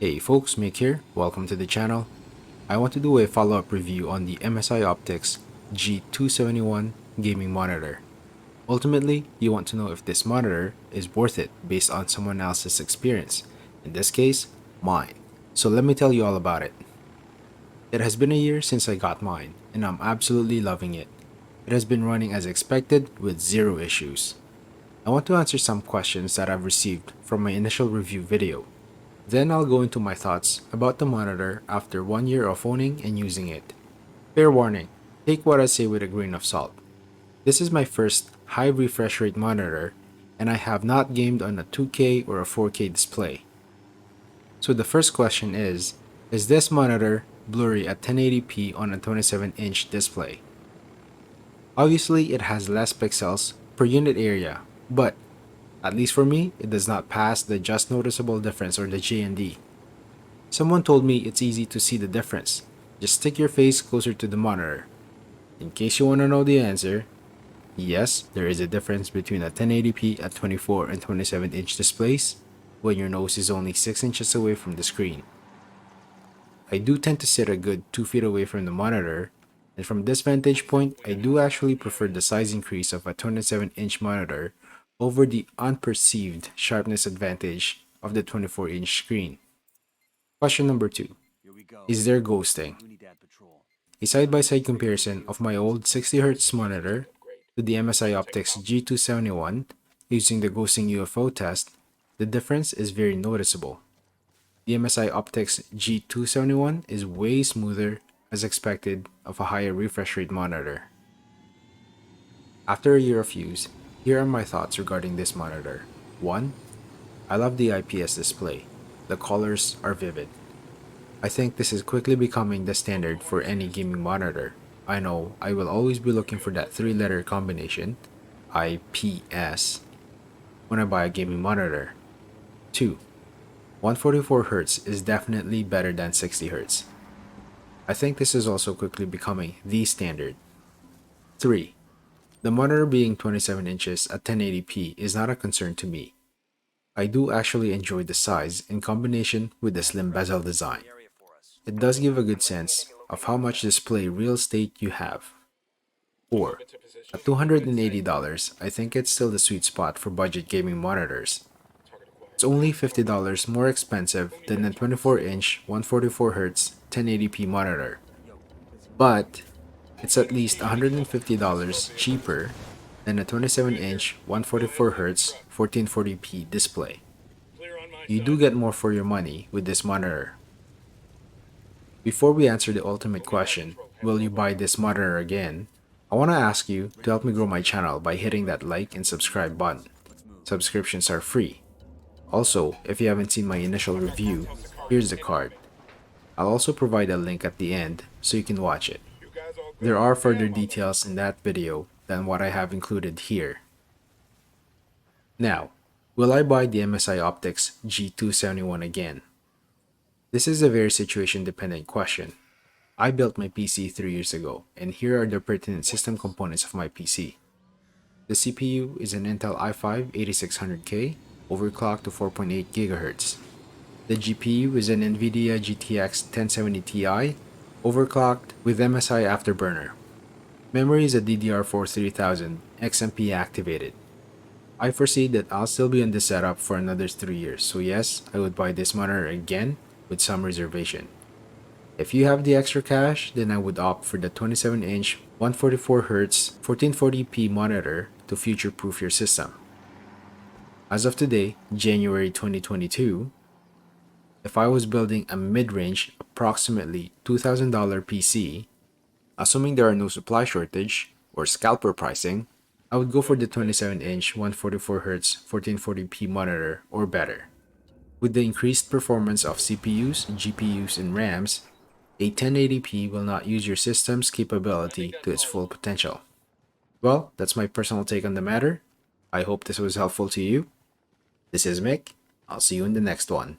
Hey folks, Mick here. Welcome to the channel. I want to do a follow-up review on the MSI Optix G271 gaming monitor. Ultimately, you want to know if this monitor is worth it based on someone else's experience. In this case, mine. So let me tell you all about it. It has been a year since I got mine, and I'm absolutely loving it. It has been running as expected with zero issues. I want to answer some questions that I've received from my initial review video. Then I'll go into my thoughts about the monitor after 1 year of owning and using it. Fair warning, take what I say with a grain of salt. This is my first high refresh rate monitor, and I have not gamed on a 2K or a 4K display. So the first question is this monitor blurry at 1080p on a 27-inch display? Obviously, it has less pixels per unit area, but at least for me, it does not pass the just noticeable difference or the JND. Someone told me it's easy to see the difference. Just stick your face closer to the monitor. In case you want to know the answer, yes, there is a difference between a 1080p at 24 and 27-inch displays when your nose is only 6 inches away from the screen. I do tend to sit a good 2 feet away from the monitor, and from this vantage point, I do actually prefer the size increase of a 27-inch monitor over the unperceived sharpness advantage of the 24-inch screen. Question number 2. Is there ghosting? A side-by-side comparison of my old 60Hz monitor to the MSI Optix G271 using the ghosting UFO test, the difference is very noticeable. The MSI Optix G271 is way smoother as expected of a higher refresh rate monitor. After a year of use, here are my thoughts regarding this monitor. 1. I love the IPS display. The colors are vivid. I think this is quickly becoming the standard for any gaming monitor. I know I will always be looking for that 3-letter combination, IPS, when I buy a gaming monitor. 2. 144Hz is definitely better than 60Hz. I think this is also quickly becoming the standard. 3. The monitor being 27 inches at 1080p is not a concern to me. I do actually enjoy the size in combination with the slim bezel design. It does give a good sense of how much display real estate you have. 4. At $280, I think it's still the sweet spot for budget gaming monitors. It's only $50 more expensive than a 24-inch 144Hz 1080p monitor, but it's at least $150 cheaper than a 27-inch 144Hz 1440p display. You do get more for your money with this monitor. Before we answer the ultimate question, will you buy this monitor again? I want to ask you to help me grow my channel by hitting that like and subscribe button. Subscriptions are free. Also, if you haven't seen my initial review, here's the card. I'll also provide a link at the end so you can watch it. There are further details in that video than what I have included here. Now, will I buy the MSI Optix G271 again? This is a very situation dependent question. I built my PC 3 years ago, and here are the pertinent system components of my PC. The CPU is an Intel i5 8600K, overclocked to 4.8 GHz. The GPU is an NVIDIA GTX 1070 Ti, overclocked with MSI Afterburner. Memory is a DDR4 3000 XMP activated. I foresee that I'll still be on this setup for another 3 years, so yes, I would buy this monitor again with some reservation. If you have the extra cash, then I would opt for the 27-inch 144Hz 1440p monitor to future-proof your system. As of today, January 2022, if I was building a mid-range, approximately $2,000 PC, assuming there are no supply shortage or scalper pricing, I would go for the 27-inch 144Hz 1440p monitor or better. With the increased performance of CPUs, GPUs, and RAMs, a 1080p will not use your system's capability to its full potential. Well, that's my personal take on the matter. I hope this was helpful to you. This is Mick. I'll see you in the next one.